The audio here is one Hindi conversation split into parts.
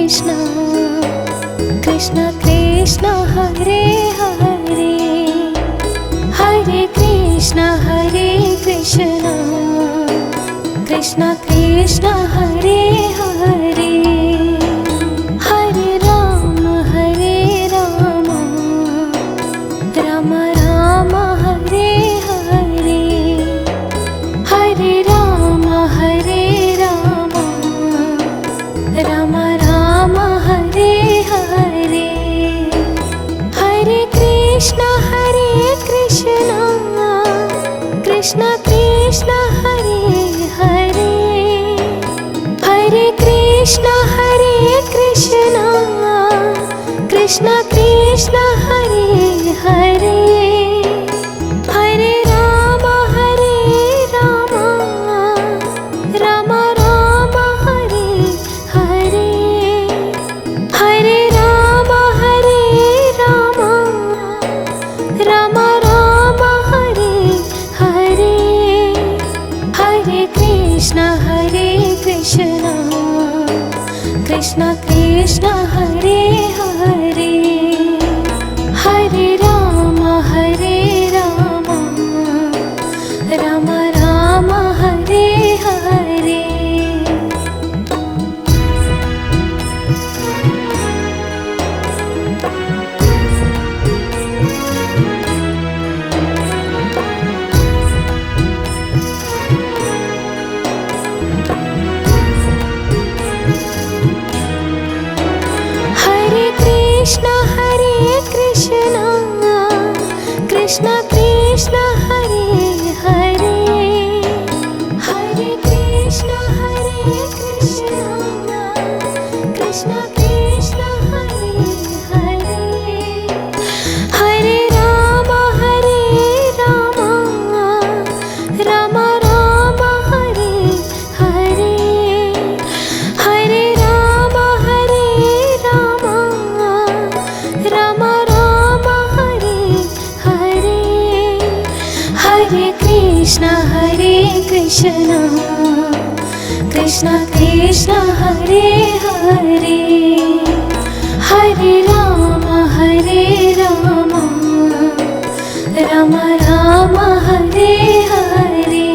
कृष्ण कृष्ण हरे हरे हरे कृष्ण कृष्ण कृष्ण हरे हरे हरे राम राम राम हरे हरे हरे राम राम राम हरे हरे हरे कृष्ण कृष्ण कृष्ण हरे हरे हरे कृष्ण कृष्ण कृष्ण हरे हरे हरे राम राम राम हरे हरे हरे राम राम राम हरे हरे हरे कृष्ण कृष्ण कृष्ण हरे हरे हरे राम राम राम हरे हरे कृष्ण कृष्ण हरे हरे हरे कृष्ण कृष्ण कृष्ण हरे हरे हरे राम राम राम हरे हरे हरे राम राम राम हरे हरे हरे कृष्ण कृष्ण कृष्ण हरे हरे हरे राम राम राम हरे हरे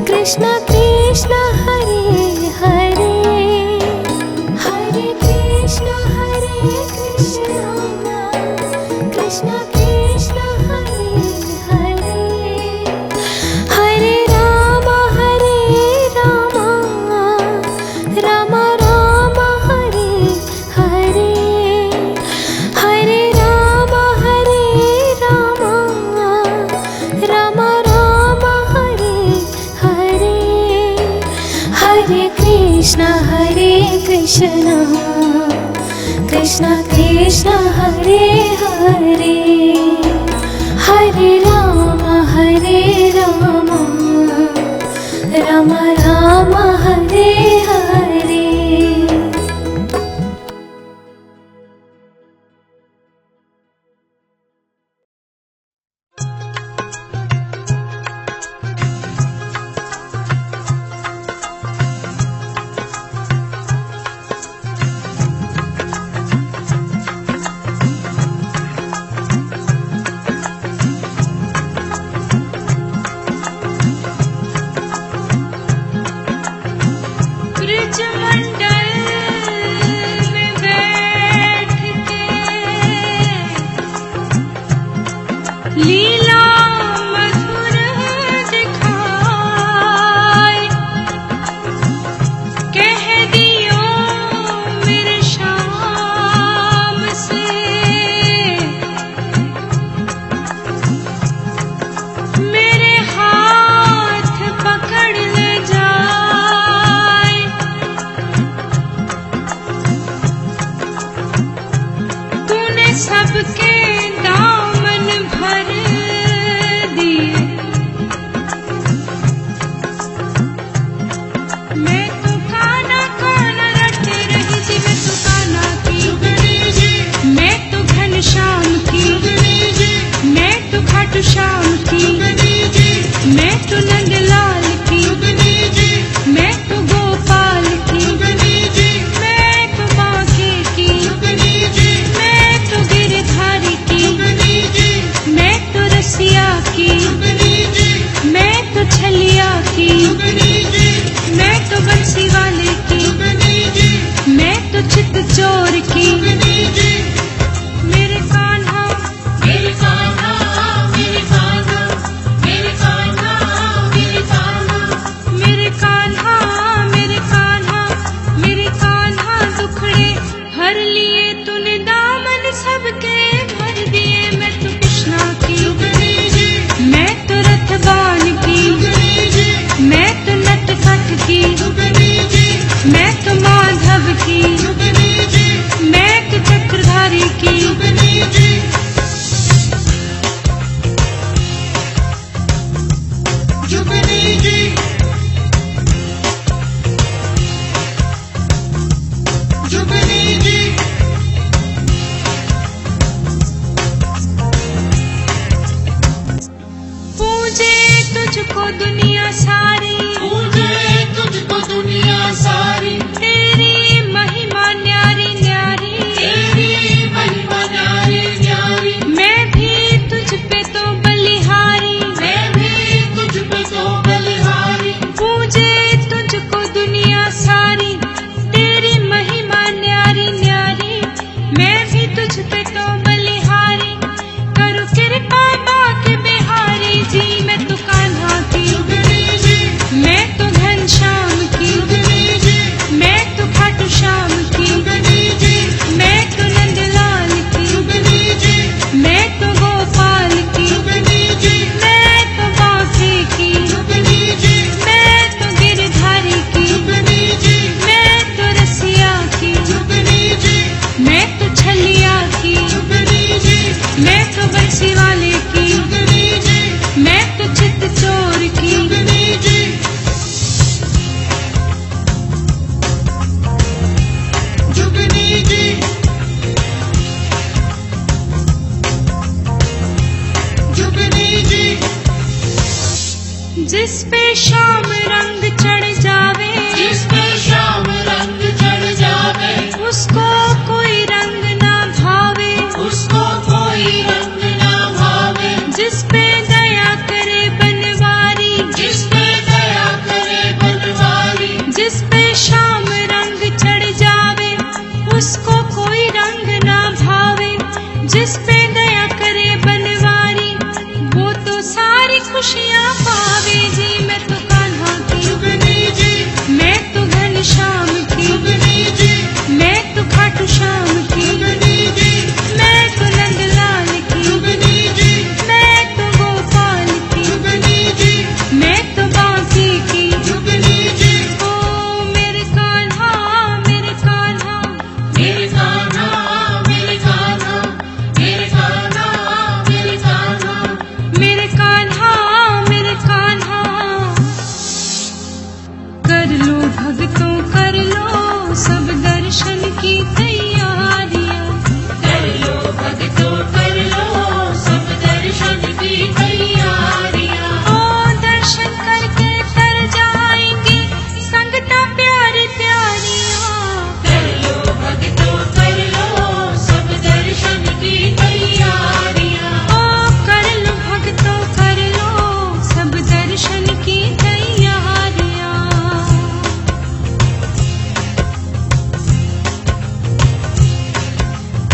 कृष्ण कृष्ण हरे हरे हरे कृष्ण कृष्ण कृष्ण हरे हरे हरे राम राम राम हरे हरे हरे राम राम राम हरे हरे हरे कृष्ण कृष्ण कृष्ण हरे हरे हरे राम राम राम हरे हरे लीला मधुर दिखाए कह दियो मेरे शाम से मेरे हाथ पकड़ ले जाए तूने सबके दामन भर दिए चोर की। जुगनी जी, मेरे कान्हा, मेरे कान्हा, मेरे कान्हा, मेरे कान्हा, मेरे कान्हा, मेरे कान्हा, मेरे कान्हा, मेरे कान्हा दुखड़े हर लिए तूने दामन सबके भर दिए। मैं तो कृष्णा की, जुगनी जी, मैं तो रथबान की, जुगनी जी, मैं तो नटखट की, जुगनी जी, मैं तो माधव की, जुगनी जी, मैं तो चक्रधारी की। जुगनी जी, जुगनी जी, जुगनी जी, पूजे तुझको दुनिया सारी, पूजे तुझको दुनिया सारी, तेरी महिमा न्यारी न्यारी। तेरी महिमा न्यारी न्यारी, मैं भी तुझ पे तो बलिहारी, मैं भी तुझ पे तो बलिहारी। पूजे तुझको दुनिया सारी, तेरी महिमा न्यारी न्यारी। मैं भी तुझ पे तो बलिहारी, करो कृपा बाके बिहारी जी। मैं तो कान्हा की, जुगनी जी, मैं तो घनश्याम की, जुगनी जी, मैं तो खाटू श्याम की, जुगनी जी, मैं तो नंदलाल की, जुगनी जी, मैं तो गोपाल की, जुगनी जी, मैं तो बांके की, जुगनी जी, मैं तो गिरधारी की, जुगनी जी, मैं तो रसिया की, जुगनी जी, मैं तो छलिया की, जुगनी जी, मैं तो बंसी वाले की, जुगनी जी, मैं तो चित चोर की। जुगनी जी, जुगनी जी, जुगनी जी, जिस पे शाम रंग चढ़ जावे, जिस पे शाम रंग चढ़ जावे, उसको कोई रंग ना भावे। उसको कोई रंग ना भावे। जिस पे दया करे बनवारी, जिस पे दया करे बनवारी, जिस पे शाम रंग चढ़ जावे, उसको कोई रंग ना भावे। जिस पे दया करे बनवारी, वो तो सारी खुशियाँ पावे जी। मैं तो कान्हा की, जुगनी जी, मैं तो घनश्याम की, जुगनी जी, मैं तो खाटू श्याम की, जुगनी जी, मैं तो नंदलाल की, जुगनी जी, मैं तो गोपाल की, जुगनी जी, मैं तो बांके की। जुगनी जी, ओ मेरे कान्हा, मेरे कान्हा, मेरे कान्हा, मेरे कान्हा, मेरे कान्हा, मेरे कान्हा, मेरे कान्हा, मेरे कान्हा। कर लो भक्तों कर लो सब दर्शन की तैयारियां। कर लो भक्तों कर लो सब दर्शन की तैयारियां। ओ दर्शन करके तर जाएंगी संगता प्यारी प्यारियां। कर लो भक्तों कर लो सब दर्शन की तैयारियां। ओ कर लो भक्तों कर लो सब दर्शन की तैयारियां।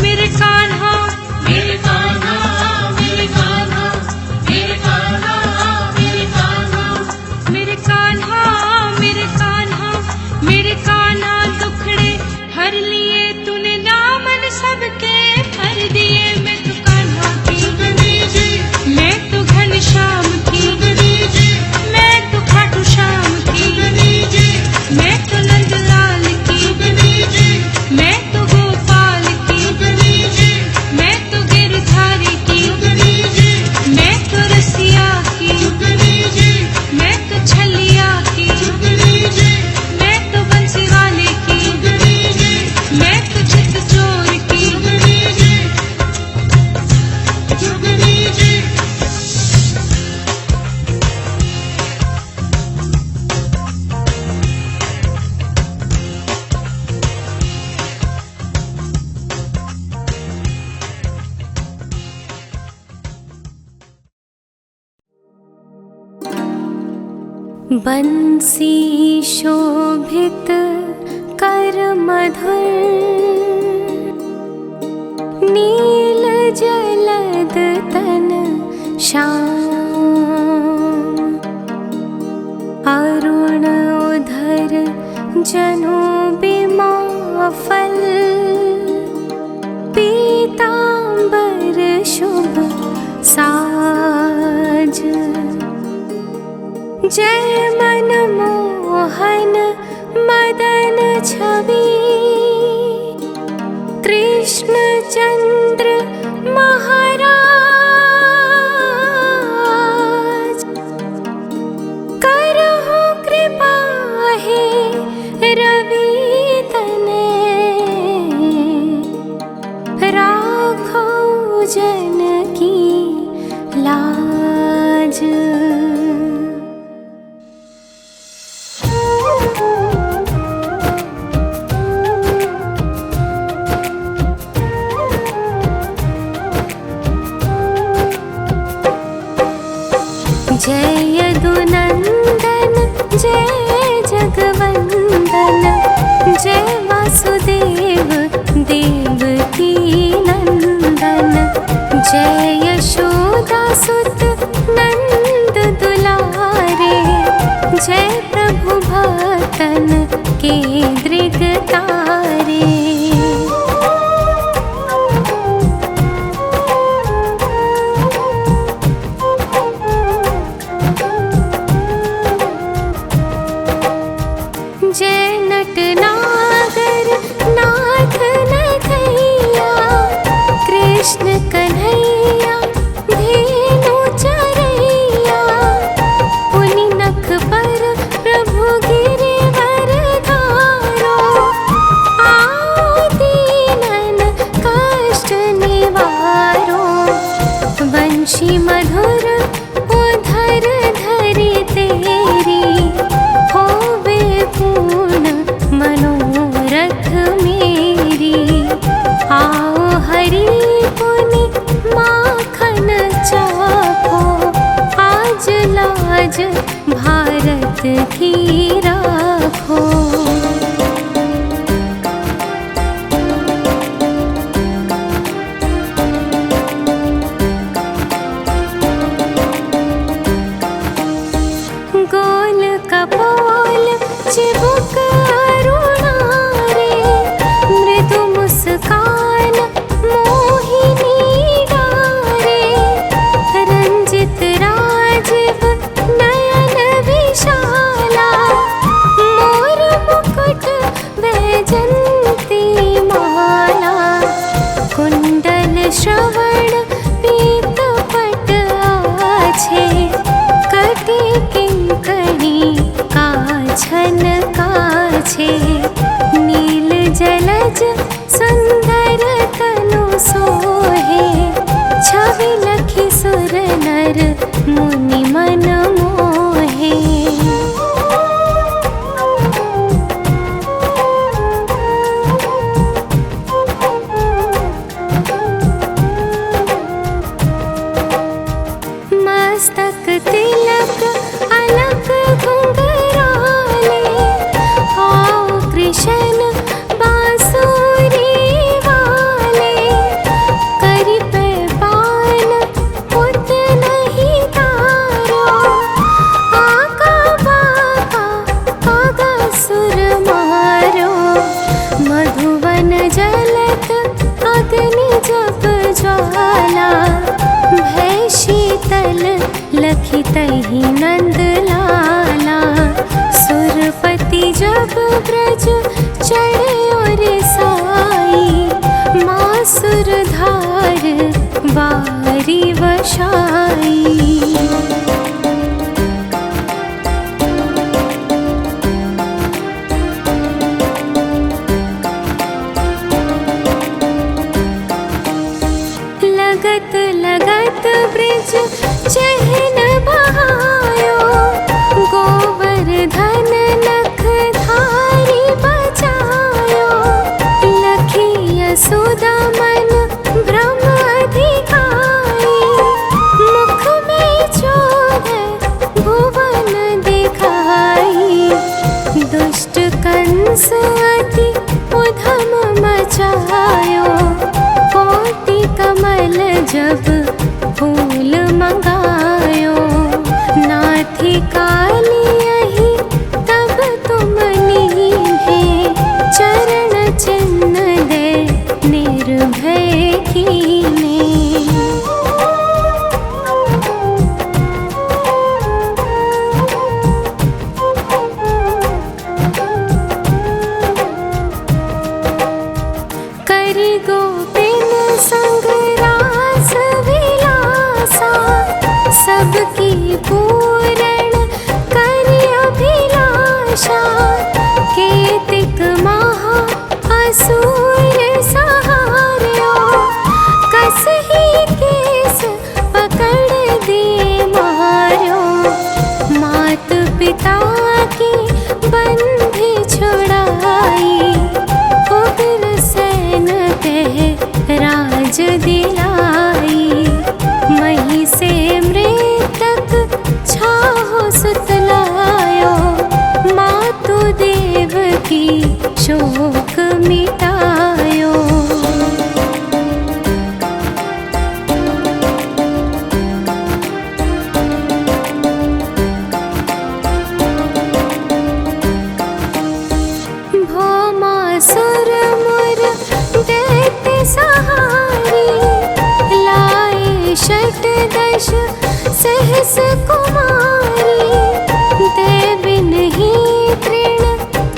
मेरे कान्हा, मेरे कान्हा, मेरे कान्हा, मेरे कान्हा, मेरे कान्हा, मेरे कान्हा, मेरे कान्हा, मेरे कान्हा दुखड़े हर लिए तूने दामन सबके भर दिए। मैं तो कान्हा की, जुगनी जी, मैं तो घनश्याम की, जुगनी जी, मैं तो खाटू श्याम की, जुगनी जी, मैं तो नंदलाल की, जुगनी जी, मैं तो गोपाल की, जुगनी जी, मैं तो गिरधारी की, जुगनी जी, मैं तो रसिया की, जुगनी जी, मैं तो छलिया की, जुगनी जी, मैं तो बंसी वाले की, जुगनी जी, मैं तो चित चोर की। जुगनी जी, जुगनी जी, बंसी शोभित कर मधुर श्याम अरुण उधर जनूबी माफल पीतांबर शुभ साज जय मनमोहन मदन छवि कृष्ण चंद्र महाराज करहु कृपा हे रवि तने राखो जन की लाज। जय यदुनंदन जय जगवंदन जय वासुदेव देवकी नंदन जय यशोदासुत नंद दुलारे जय प्रभु भक्तन के दृग तारे। जय नटनागर नाथ नथैया कृष्ण कन्हैया धेनु चरैया पुनि नख पर प्रभु गिरिवर धारो आओ दीनन कष्ट निवारो वंशी मधुर उधर धरि तेरी होवे पूर्ण मनोरथ मेरी आओ हरि पुनि माखन चाखो आज लाज भारत की राखो। गोल कपोल चिबुक अरुणारे मृदु मुस्कान मोहिनी डारे रंजित राजीव नयन विशाला मोर मुकुट वैजंती माला कुंडल श्रवण पीत पट आछे कटी किंकणी काछन काछे नील जलज सुंदर तनु सोहे छवि लखी सुर नर मुनि मन मोहे। मस्तक तिलक अलक घुंघराले आओ कृष्ण बांसुरी वाले करि पे पान पुत नहीं तारो आका बाका आगा सुर मारो मधुवन जलत अग्नि जप ज्वाला भय शीतल लखी तही नंद लाला सुरपति जब ब्रज चढ़े और साई माँ सुरधार बारी वशाई। लगत लगत ब्रिज चहन बहायो गोवर्धन नख धारी बचायो लखी यशोदा मन भ्रम अधिकाई मुख में चोर भुवन दिखाई दुष्ट कंस अति उधम मचायो कोटि कमल जब फूल मंगा हरि गोपिन संग रास विलासा, सबकी पूरण करि अभिलाषा। केतिक महा असुर सहार्यो, कसहि केस पकड़ दे मार्यो। मात पिता की बंधि छुड़ाई, उग्र सैन कह राज दिलाई। मही से मृतक छाहो सुतलायो, मातु देव की शोक मिटायो। भौमासुर मुर दैत्य सहारी, लाए षट्दश सहस कुमारी। देविन ही तृण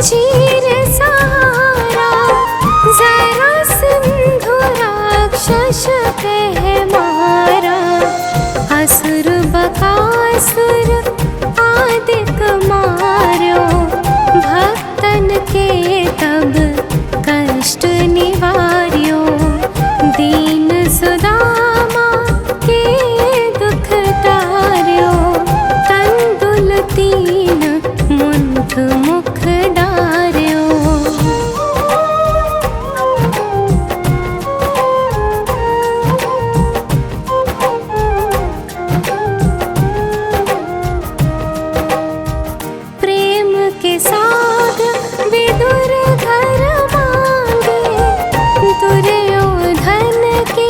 चीर सहारा, जरा सिंधु राक्षस कह मारा। असुर बकासुर आदिक मार्यो, भक्तन के तब कष्ट निवार्यो। दीन सुदामा के दुख तार्यो, तंदुल तीन मुंठ मुख डार्यो। प्रेम के साथ विदुर घर मांगे, दुर्योधन के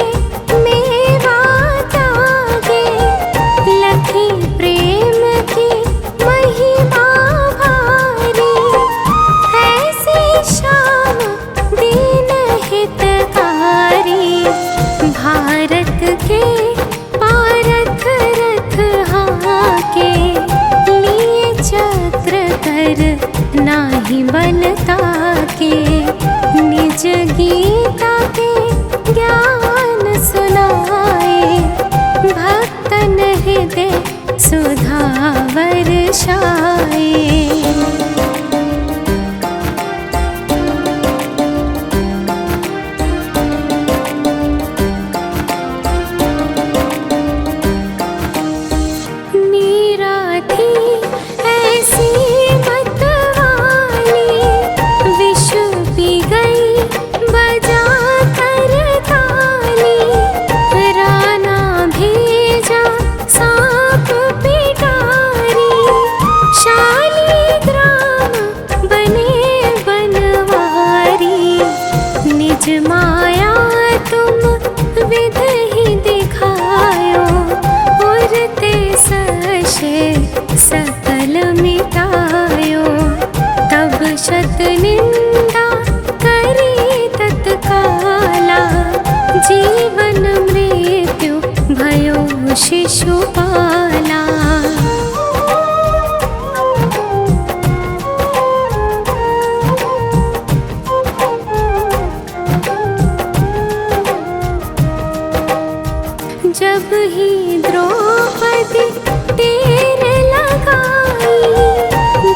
मेवा त्यागे। लखी प्रेम की महिमा भारी, ऐसी श्याम दीन हितकारी। भारत के पारथ रथ हाके, लिए चक्र कर नाही बनता के। निज गीता के ज्ञान सुनाए, भक्तन हृदय सुधा वर्षाए। मीरा थी ऐसी मतवाली, विष पी गई बजा कर ताली। राना भेजा सांप पिटारी, शालीग्राम बने बनवारी। निज माया तुम विधि दिखायो, उरते सशे सकल मिटायो। तब शत निंदा करी तत्काला, जीवन मृत्यु भयो शिशुपाला। जब ही द्रौपदी टेर लगाई,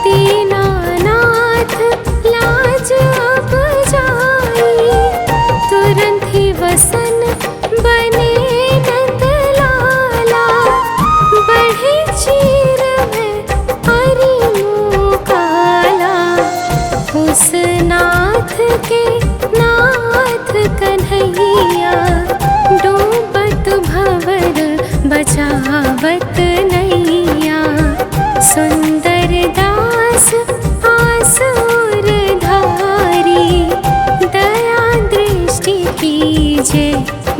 दीनानाथ लाज अब जाई। तुरंत ही वसन बने नंदलाला, बढ़े चीर में हरि मुँह काला। उस नाथ के नाथ कन्हैया, डूबत भंवर बचावत नैया। सुंदर दास आसुर धारी, दया दृष्टि कीजे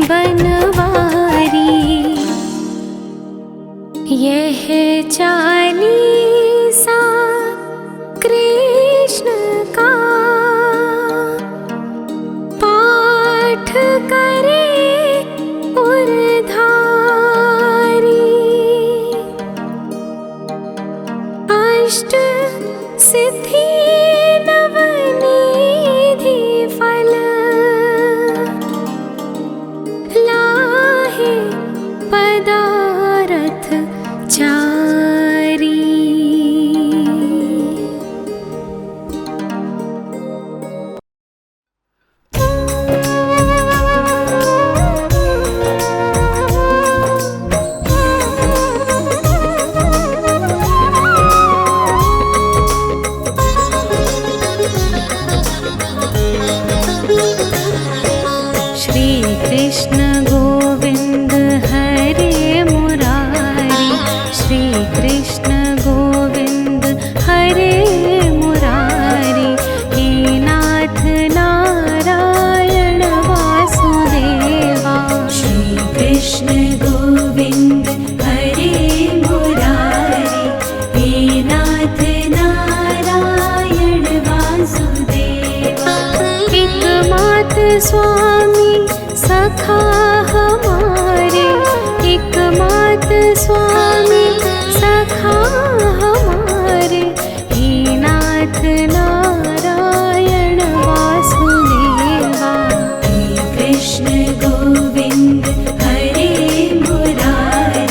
बनवारी। यह चालीसा कृष्ण का पाठ करे उरधारी। अष्ट सिद्धि सिद्धि सिद्धि सिद्धि सिद्धि सिद्धि सिद्धि सिद्धि सिद्धि सिद्धि सिद्धि श्री कृष्ण गोविंद हरे मुरारी, श्री कृष्ण गोविंद हरे मुरारी, हे नाथ नारायण वासुदेवा। श्री कृष्ण गोविंद हरे मुरारी, हे नाथ नारायण वासुदेवा। एकमात्र स्वामी सखा हमारे, एकमात्र स्वामी सखा हमारे, हे नाथ नारायण वासुदेवा। हे कृष्ण गोविंद हरे मुरारी,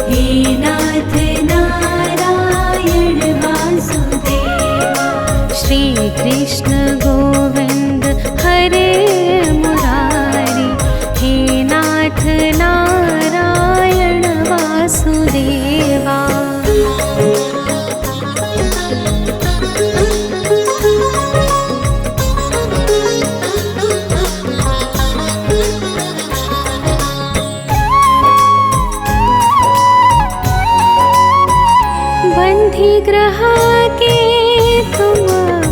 हे नाथ नारायण वासुदेवा। श्री कृष्ण गोविंद हरे मुरारी, हे नाथ नारायण वासुदेवा। बंधी ग्रह के तुम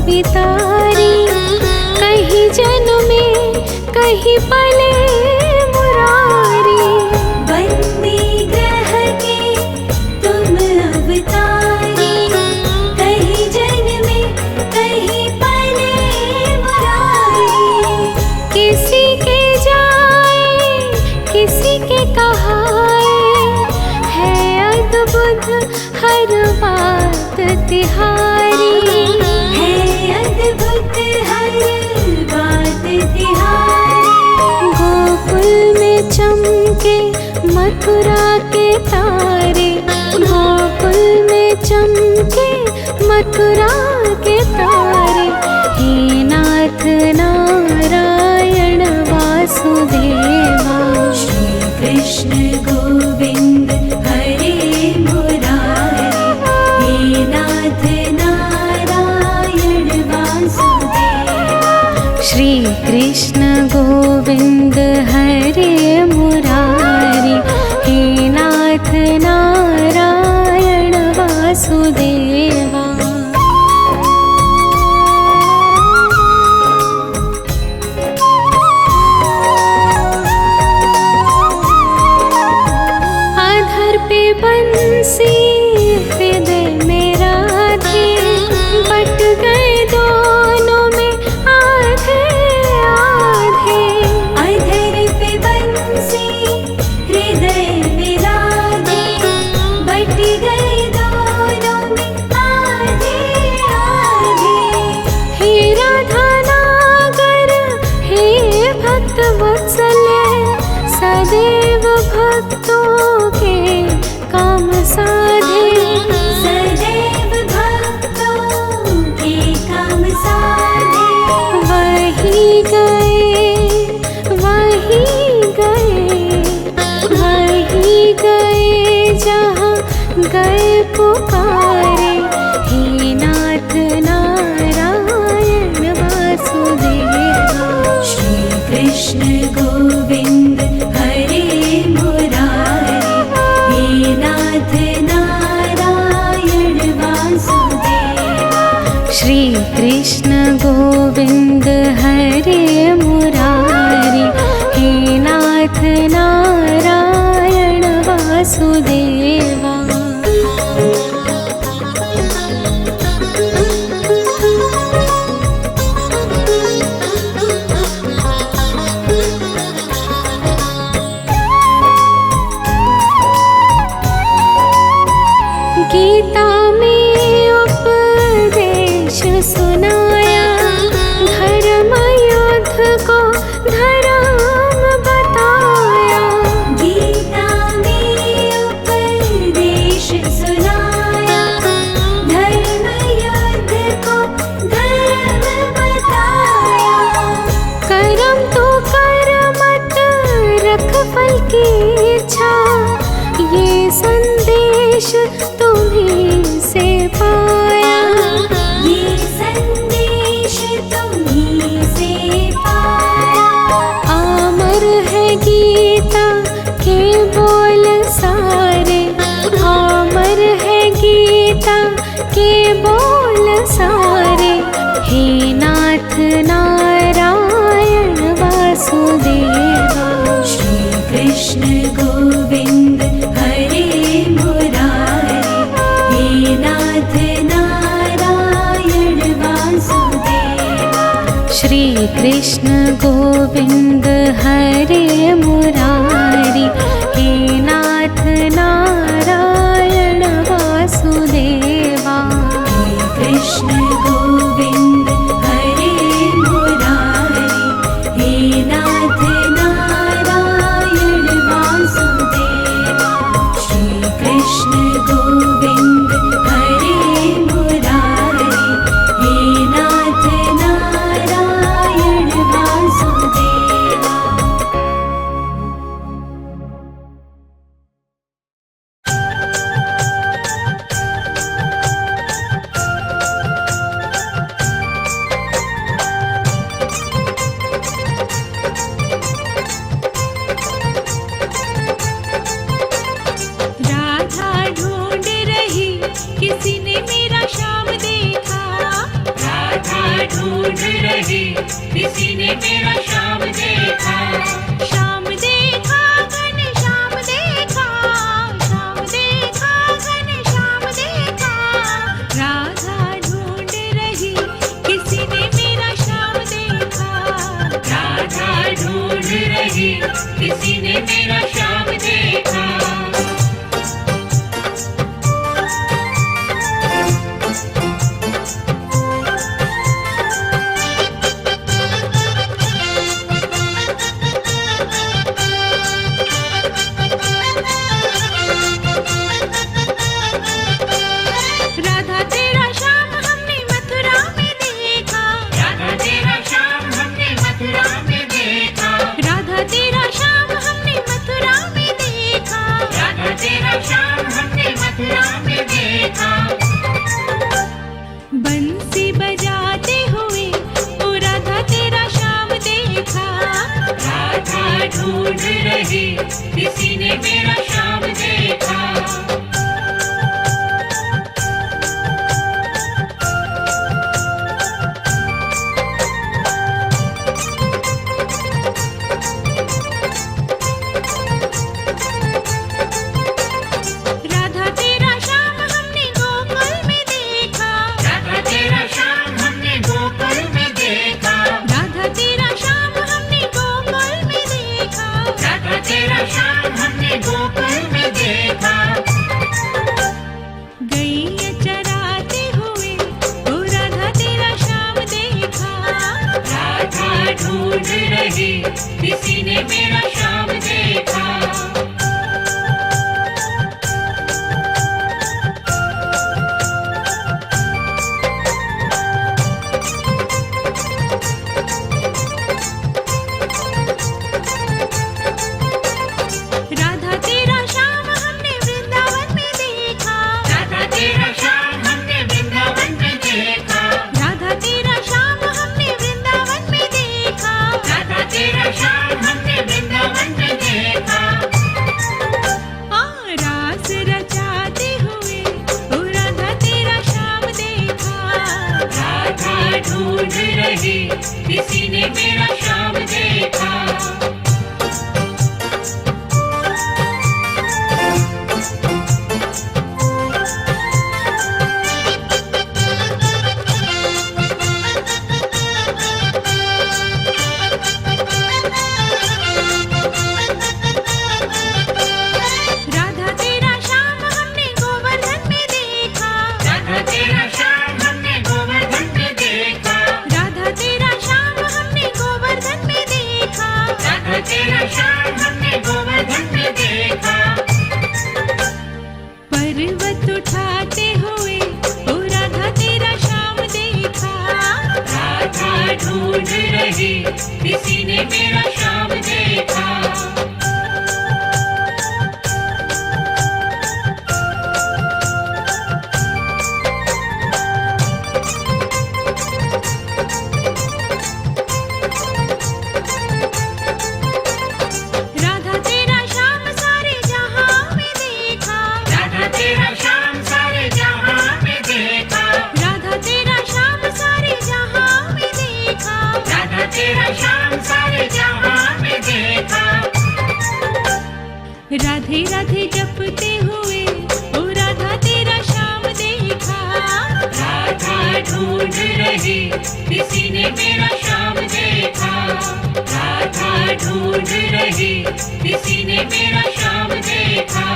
बितारी, कहीं जन्मे कहीं पले मुरारी। बंदी ग्रह के तुम अवतारी, कहीं जन्मे कहीं पले मुरारी। किसी के जाए किसी के कहाए, है अद्भुत हर बात तिहारी, है अद्भुत हर बात तिहारी। गोकुल में चमके मथुरा के तारे, गोकुल में चमके मथुरा के तारे, हे नाथ नारायण वासुदेवा। श्री कृष्ण गोविंद हरे मुरारी, हे नाथ नारायण वासुदेवा। श्री कृष्ण गोविंद हरे मुरारी, हे नाथ नारायण वासुदेवा। अधर पे बंसी हृदय में राधे, बट गए दोनों में आधे आधे। अधर पे बंसी हृदय में राधे, बट गए दोनों में आधे आधे। हे राधा नागर हे भक्त वत्सल्य, सदैव भक्तों के काम साधे, सदैव भक्तों के काम साधे। वही गए वही गए वही गए जहाँ गए पुकारे, हे नाथ नारायण वासुदेवा। श्री कृष्ण गोविंद हरे मुरारी, हे नाथ नारायण वासुदेवा। श्री कृष्ण गोविंद हरे मुरारी, हे नाथ नारायण वासुदेवा। गीता के बोल सारे, अमर है गीता के बोल सारे। हे नाथ नारायण वासुदेवा, श्री कृष्ण गोविंद हरे मुरारी। हे नाथ नारायण वासुदेवा, श्री कृष्ण गोविंद हरे मुरारी। हे नाथ नारायण वासुदेवा, हे कृष्ण गोविंद हरे मुरारी। हे नाथ नारायण वासुदेवा, श्री कृष्ण गोविंद हरे मुरारी। हे नाथ नारायण वासुदेवा। राधा ढूंढ रही, किसी ने मेरा श्याम देखा। राधा ढूंढ रही, किसी ने मेरा श्याम देखा। श्याम देखा घन श्याम देखा, श्याम देखा घन श्याम देखा। राधा ढूंढ रही, किसी ने मेरा श्याम देखा। राधा ढूंढ रही, किसी ने मेरा श्याम देखा। राधा तेरा श्याम हमने मथुरा में देखा। राधा तेरा श्याम हमने मथुरा में देखा। राधा तेरा श्याम हमने मथुरा में देखा। राधा तेरा श्याम हमने मथुरा में देखा। बंसी बजाते हुए ओ राधा तेरा श्याम देखा। राधा ढूंढ रही, किसी ने मेरा श्याम देखा। राधा तेरा श्याम हमने गोकुल में देखा। राधा तेरा श्याम हमने गोकुल में देखा। राधा तेरा श्याम हमने गोकुल में देखा। राधा तेरा श्याम हमने गोकुल में देखा। गैया चराते हुए ओ राधा तेरा श्याम देखा। राधा ढूंढ रही, किसी ने मेरा श्याम देखा। राधा तेरा श्याम हमने वृंदावन में देखा। राधा तेरा श्याम हमने वृंदावन में देखा। राधा तेरा श्याम हमने वृंदावन में देखा। राधा तेरा श्याम हमने वृंदावन में देखा। रास रचाते हुए ओ राधा तेरा श्याम देखा। राधा ढूंढ रही, किसी ने मेरा श्याम देखा। राधा तेरा श्याम हमने गोवर्धन में देखा। राधा तेरा श्याम हमने गोवर्धन में देखा। राधा तेरा श्याम हमने गोवर्धन में देखा। राधा तेरा श्याम हमने गोवर्धन में देखा। पर्वत उठाते हुए ओ राधा तेरा श्याम देखा। राधा ढूंढ रही, किसी ने मेरा श्याम देखा। राधे राधे जपते हुए ओ राधा तेरा श्याम देखा। राधा ढूंढ रही किसी ने मेरा श्याम देखा। राधा ढूंढ रही किसी ने मेरा श्याम देखा।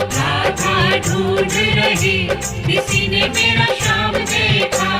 राधा ढूंढ रही किसी ने मेरा श्याम देखा।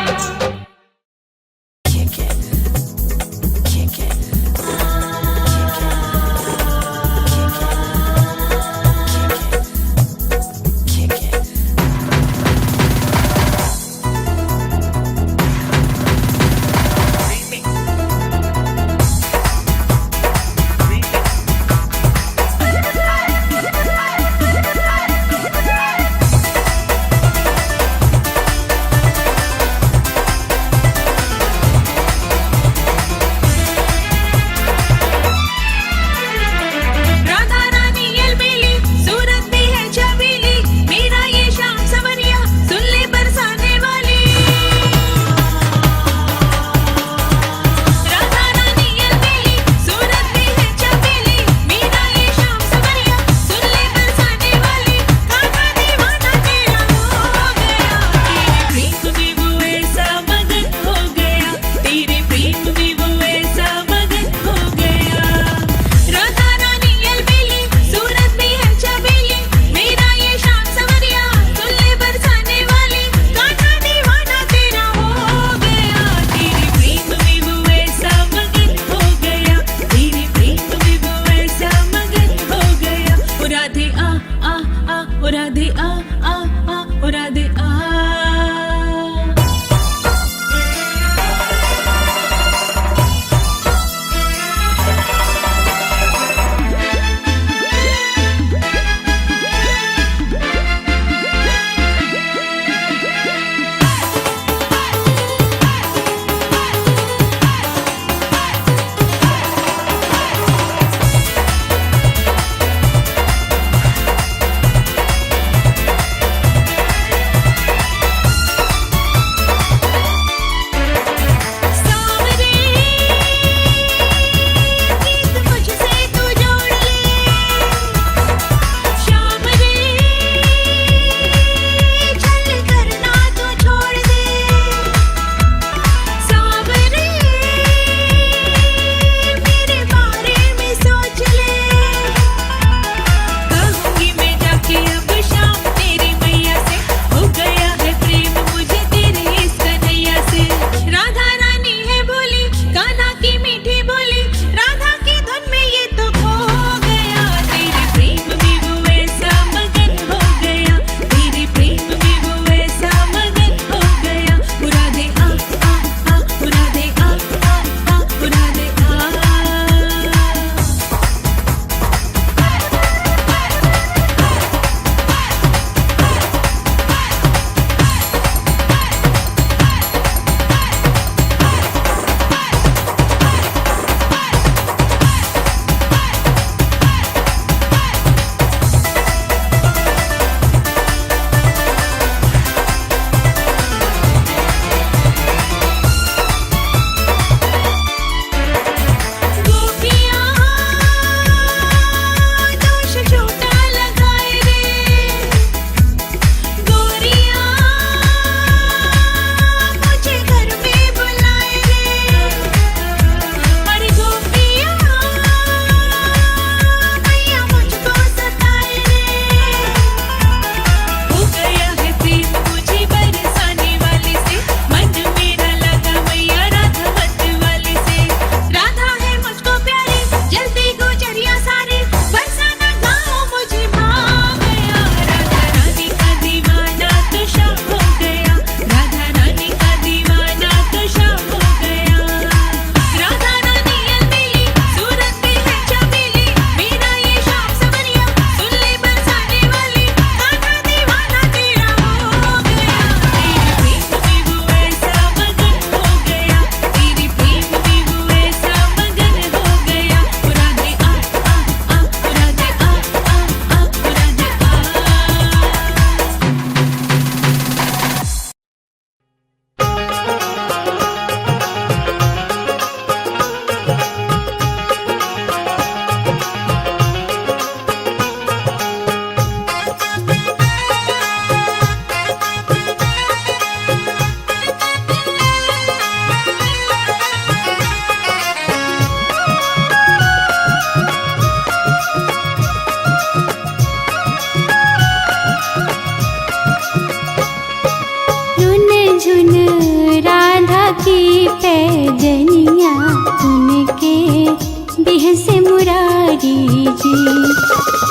बिहसे मुरारी जी।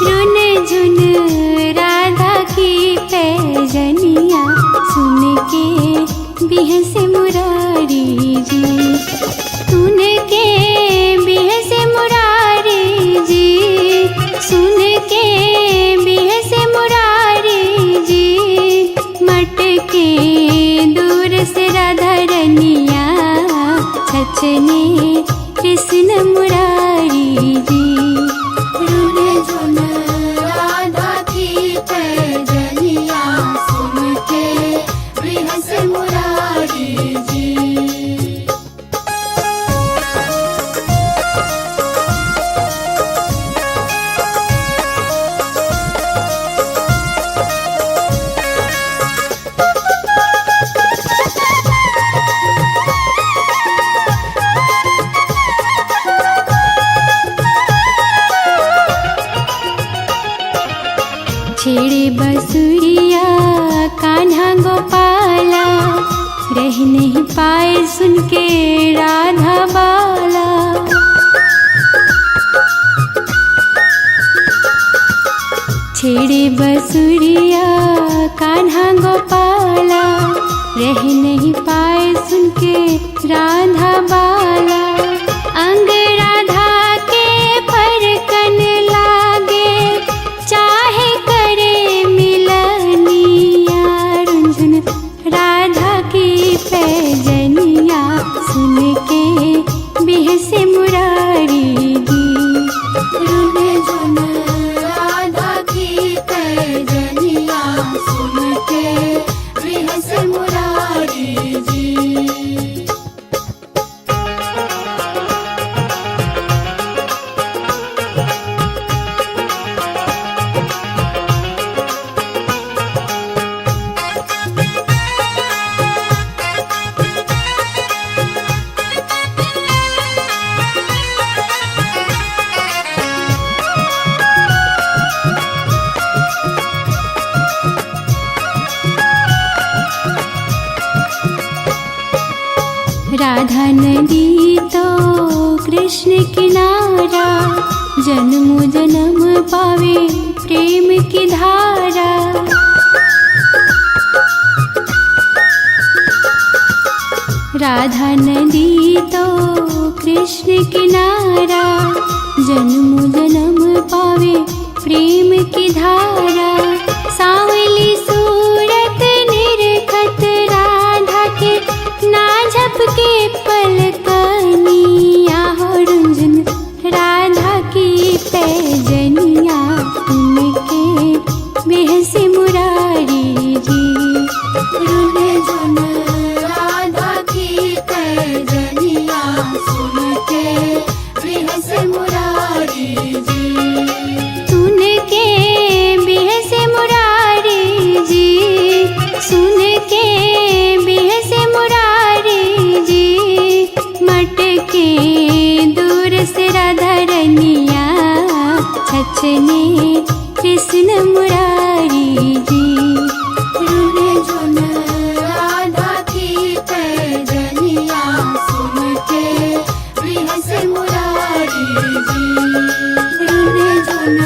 रुन झुन राधा की पैजनिया सुन के बिहसे मुरारी जी। सुन के बिहसे मुरारी जी, सुन के बिहसे मुरारी जी। मटके दूर से राधा रनिया छछने कृष्ण मुरारी जी। रुन झुन राधा की पैजनिया सुन के बिहसे मुरारी जी। छेड़े बसुरिया कान्हा गोपाला, रह नहीं पाए सुन के राधा बाला। छेड़े बसुरिया कान्हा गोपाला, रह नहीं पाए सुन के राधा बाला। अंग राधा के फरकन लागे, चाहे करे मिलनिया। रुंझुन राधा की पैजनिया सुन के बिहसे मुरारी जी। रुन झुन राधा की पैजनिया सुन के बिहसे मुरारी जी। राधा नदी तो कृष्ण किनारा, जन्म जन्म पावे प्रेम की धारा। राधा नदी तो कृष्ण किनारा, जन्म जन्म पावे प्रेम की धारा। सांवली सूरत निरखत राधा के, ना झपके पलकनिया। हो रुंझुन राधा की पैजनिया सुन के बिहसे मुरारी जी। रुन झुन राधा की पैजनिया सुन के बिहसे मुरारी जी। सुन के बिहसे मुरारी जी, सुन के बिहसे मुरारी जी। मटके दूर से राधा रनिया छछने कृष्ण मुरारी जी। रुन झुन राधा की पैजनिया सुन के बिहसे मुरारी जी। रुन झुन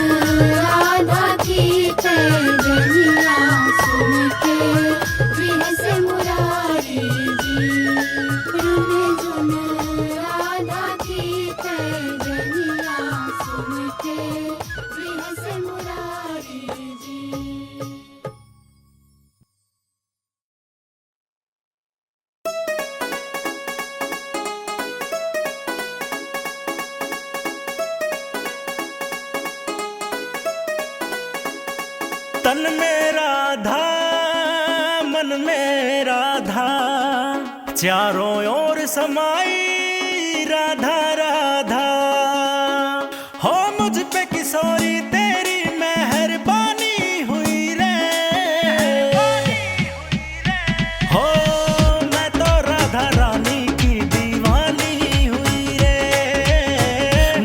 राधा की पैजनिया सुन के बिहसे मुरारी जी। रुन झुन राधा की पैजनिया सुन के बिहसे मुरारी जी। तन में राधा मन में राधा, चारों ओर समाई राधा राधा। हो मुझ पे किशोरी तेरी मेहरबानी हुई रे। हो मैं तो राधा रानी की दीवानी हुई रे।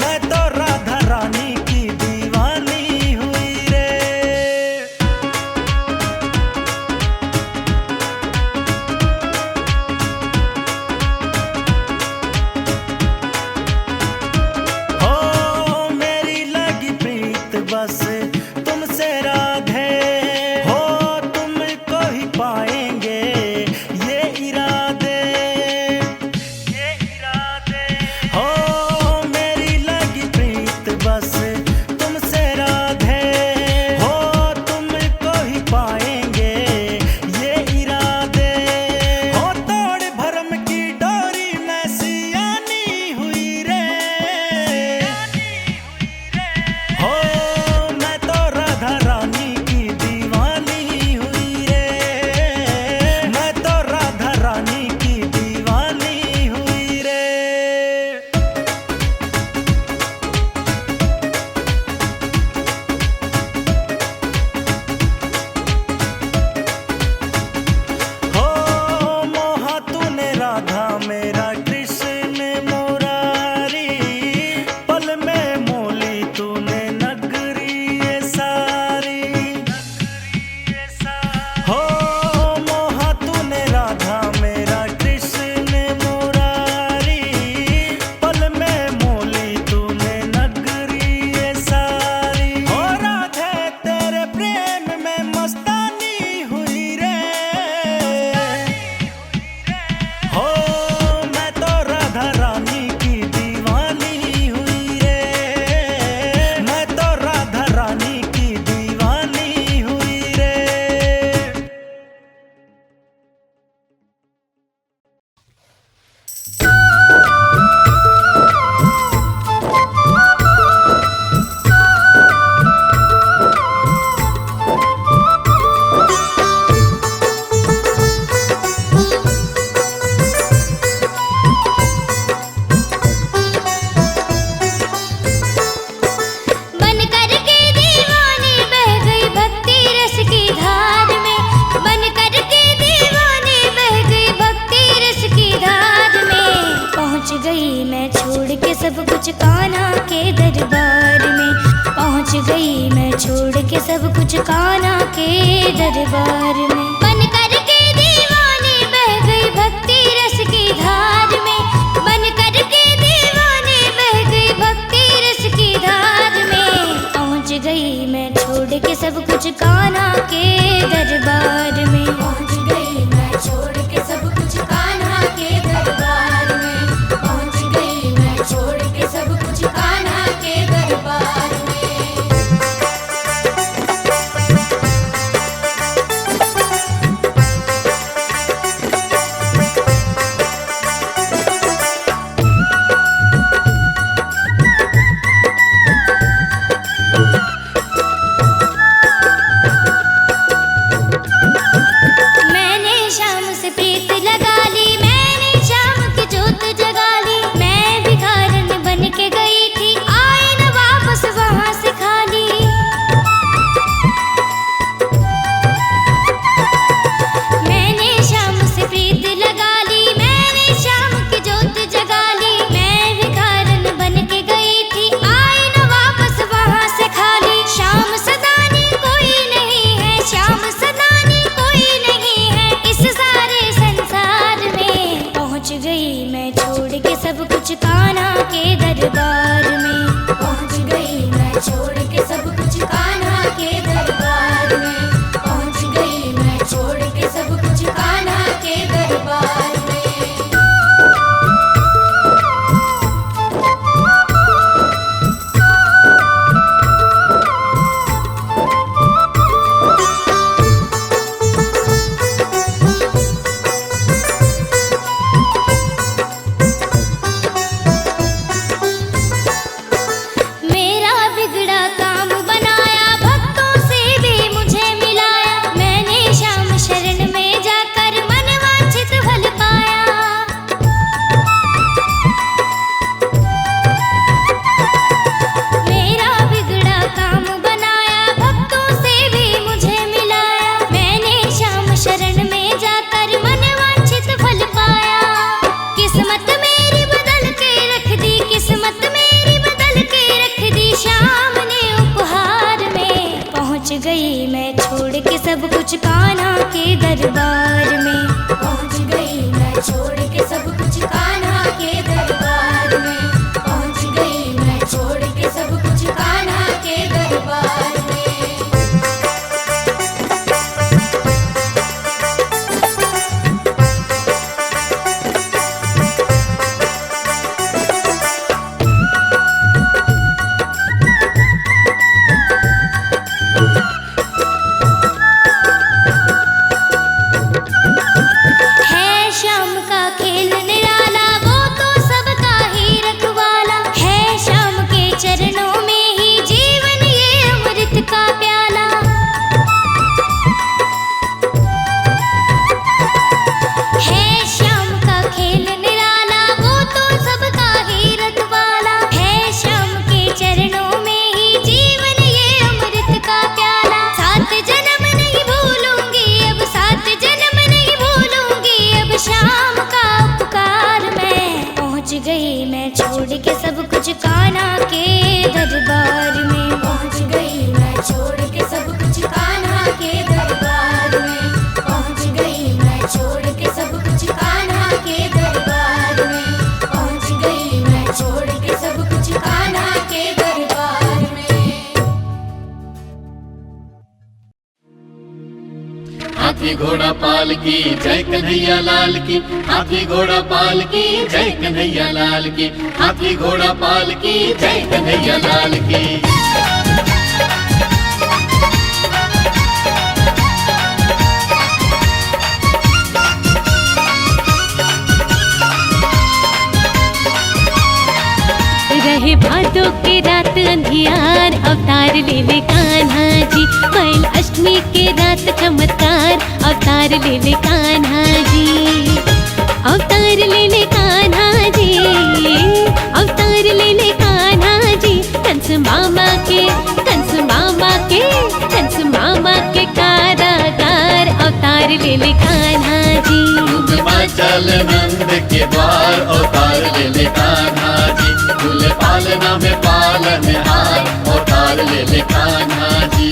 मैं तो राधा रानी की दीवानी हुई रे। हो कुछ कान्हा के दरबार में। बन करके दीवाने बह गई भक्ति रस की धार में, बन करके दीवाने बह गई भक्ति रस की धार में। पहुँच गई मैं छोड़ के सब कुछ कान्हा के दरबार में, पहुँच गई मैं छोड़ के सब कुछ कान्हा के दरबार में, पहुँच गई मैं छोड़ के सब कुछ कान्हा के दरबार में। मैंने शाम से प्रीत लगा ली, मैंने शाम की जोत जगा ली। मैं भिखारन बन के गई थी, आई न वापस वहाँ से खाली। मैंने शाम से प्रीत लगा ली, मैंने शाम की जोत जगा ली। मैं भिखारन बन के गई थी, आई न वापस वहाँ से खाली। शाम सदानी कोई नहीं है, शाम सदानी कोई नहीं है इस सारे संसार में। पहुँच गई मैं छोड़ के सब कुछ कान्हा के दरबार में, पहुँच गई मैं छोड़ के सब कुछ कान्हा के दरबार में, पहुँच गई मैं छोड़ के सब कुछ कान्हा के दरबार में। मेरा बिगड़ा काम बनाया, भक्तों से भी मुझे मिलाया। मैंने श्याम शरण में जाकर मनवांछित फल पाया। मेरा बिगड़ा काम बनाया, भक्तों से भी मुझे मिलाया। मैंने श्याम शरण में जाकर मनवांछित फल पाया। किस्मत मेरी बदल के रख दी, किस्मत मेरी बदल के रख दी शाम ने उपहार में। पहुँच गई मैं छोड़ के सब कुछ कान्हा के दरबार में, पहुँच गई मैं छोड़ के सब कुछ कान्हा के दरबार में, पहुँच गई मैं छोड़ के सब कुछ कान्हा के दरबार में। है श्याम का खेल निराला, वो तो सबका ही रखवाला। है श्याम के चरणों में ही जीवन ये अमृत का प्याला। है श्याम का खेल निराला, वो तो सबका ही रखवाला। है श्याम के चरणों में ही जीवन ये अमृत का प्याला। सात जन्म नहीं भूलूंगी अब, सात जन्म नहीं भूलूंगी अब शाम का उपकार मैं। पहुँच गई मैं छोड़ के सब कुछ कान्हा के दरबार में, पहुँच गई मैं छोड़ के सब कुछ कान्हा के दरबार में, पहुँच गई मैं छोड़ के सब कुछ कान्हा के दरबार में, पहुँच गई मैं छोड़ के सब कुछ कान्हा के दरबार में। हाथी घोड़ा पाल की जय कन्हैया लाल की, हाथी घोड़ा पाल की जय कन्हैया लाल की, हाथी घोड़ा पाल की जय कन्हैया लाल की। रहे भादों के रात अंधियार, अवतार ले ले कान्हा जी। बैल अष्टमी के रात चमत्कार, अवतार ले ले कान्हा जी। अवतार ले ले कान्हा जी, अवतार ले ले कान्हा जी। कंस मामा के, कंस मामा के, कंस मामा के कारागार, अवतार ले ले कान्हा जी। चल नंद के द्वार, अवतार ले ले कान्हा जी। दूल्हे पालना में पालनहार, अवतार ले ले कान्हा जी।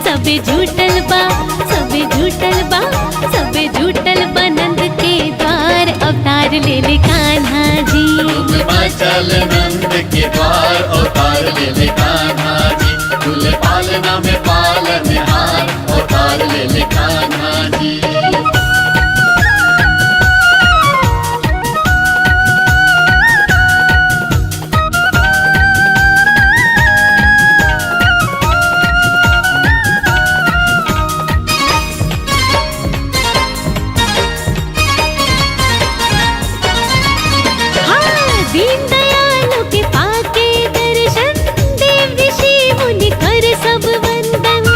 सबे झूठल बा सबे झूठल बा सबे झूठल बा नंद के द्वार अवतार ले ले कान्हा जी। तुम चल नंद के द्वार अवतार ले ले कान्हा जी। तुले पालना में पालनहार अवतार ले ले कान्हा जी। दीन दयालों के पाके दर्शन देव ऋषि मुनि कर सब वंदन।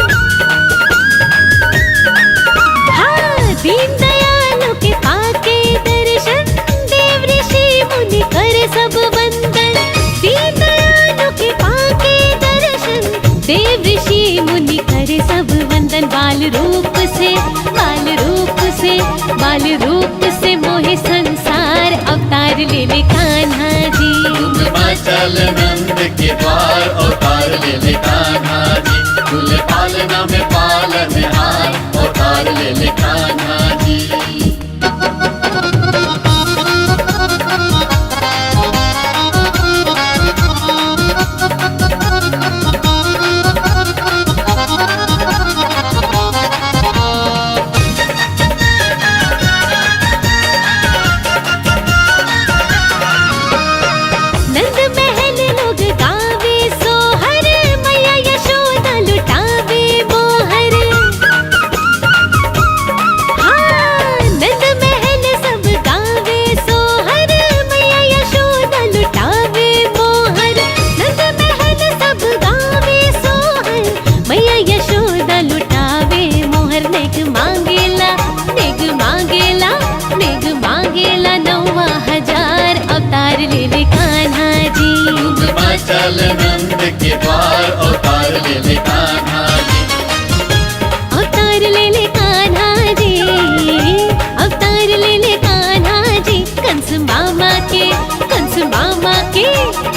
हाँ दीन दयालों के पाके दर्शन देव ऋषि मुनि कर सब वंदन। दीन दयालों के पाके दर्शन देव ऋषि मुनि कर सब वंदन। बाल रूप से बाल रूप से बाल रूप से मोहे संसार अवतार ले ले कान्हा जी। तुम चल नंद के द्वार अवतार ले ले कान्हा जी। तुले पालना में पालनहार अवतार ले ले कान्हा जी। चल नंद के द्वार अवतार ले ले कान्हा जी। अवतार ले ले कान्हा जी अवतार ले ले कान्हा जी। कंस मामा के कंस मामा के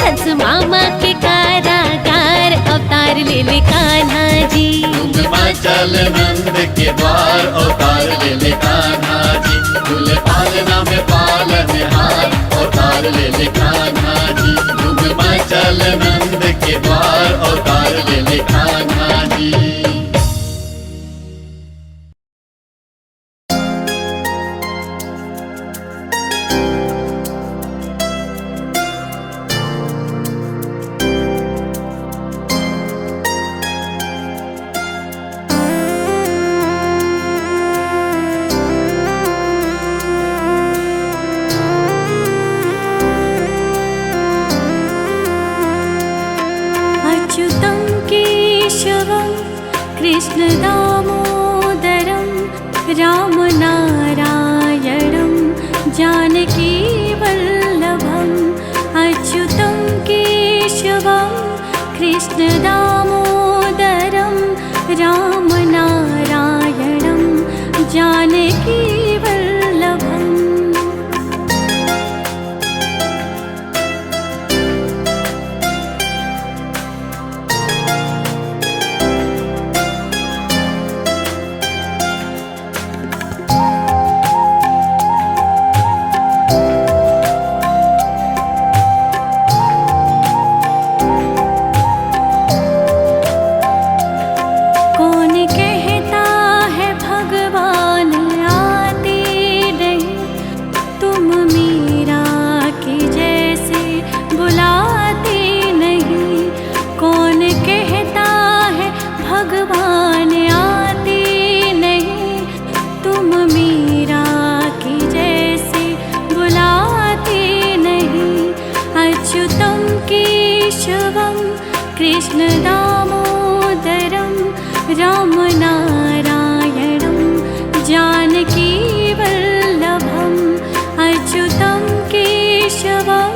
कंस मामा के कारागार अवतार ले ले कान्हा जी। तुम चल नंद के द्वार अवतार ले ले कान्हा जी। तुले पालना में पालनहार अवतार ले ले कान्हा जी। तुम चल नंद के द्वार अवतार ले ले कान्हा जी। अच्युतं केशवं कृष्ण दामोदरं रामनारायणं जानकी वल्लभम्। अच्युतं केशवं कृष्ण दामोदरं रामनारायणं जानकी वल्लभम्। कृष्ण दामोदरं रामनारायणं जानकी वल्लभम्। अच्युतं केशवं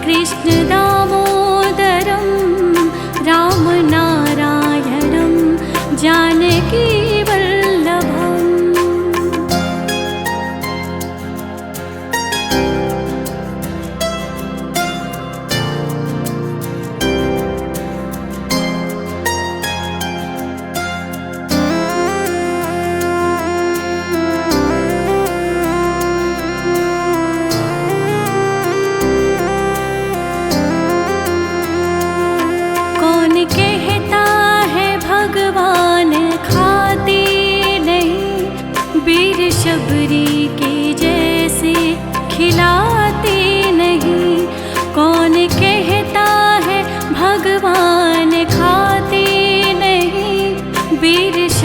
कृष्ण दामोदरं रामनारायणं जानकी वल्लभम्।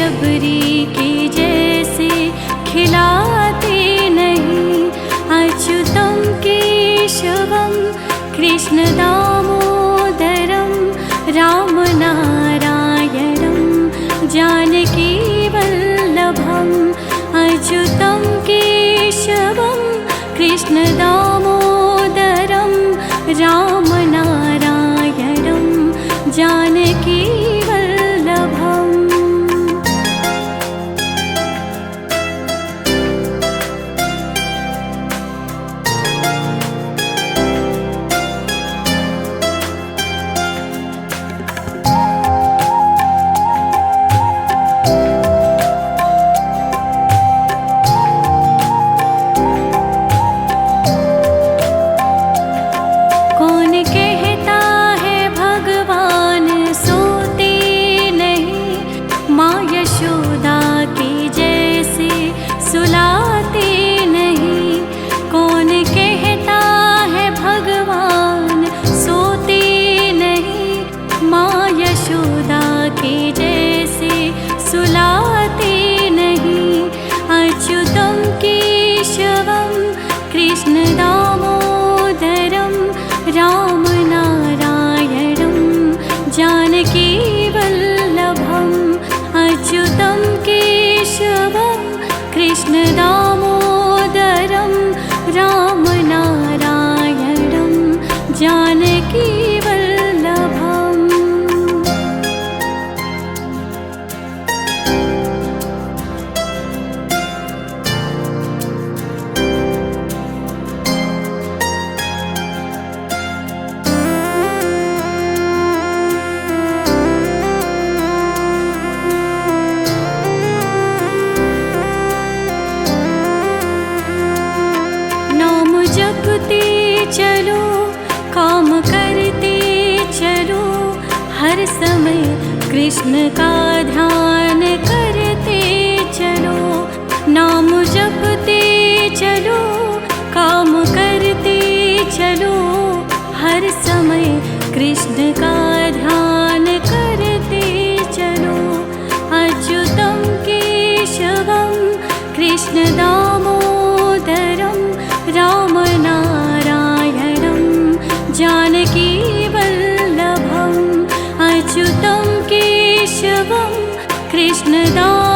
शबरी के जैसे खिलाते नहीं। अच्युतं केशवं कृष्ण दामोदरं रामनारायणं जानकी वल्लभम्। अच्युतं केशवं कृष्ण दामोदरं रामनारायणं जानकी वल्लभम्। कौन कहता है भगवान सोते नहीं। माँ यशोदा के जैसे सुलाते नहीं। कौन कहता है भगवान सोते नहीं। माँ यशोदा के जैसे सुलाते नहीं। अच्युतं केशवं कृष्ण दामोदरं रामनारायणं जानकी वल्लभम्। अच्युतं केशवं कृष्ण दामोदरं रामनारायणं जानकी वल्लभम्। नाम जपते चलो काम करते चलो। हर समय कृष्ण का ध्यान करते चलो। नाम जपते चलो काम करते चलो। हर समय कृष्ण का ध्यान करते चलो। अच्युतं केशवं कृष्ण दामोदरं रामनारायणं जानकी वल्लभम्। अच्युतं केशवं कृष्ण दामोदरं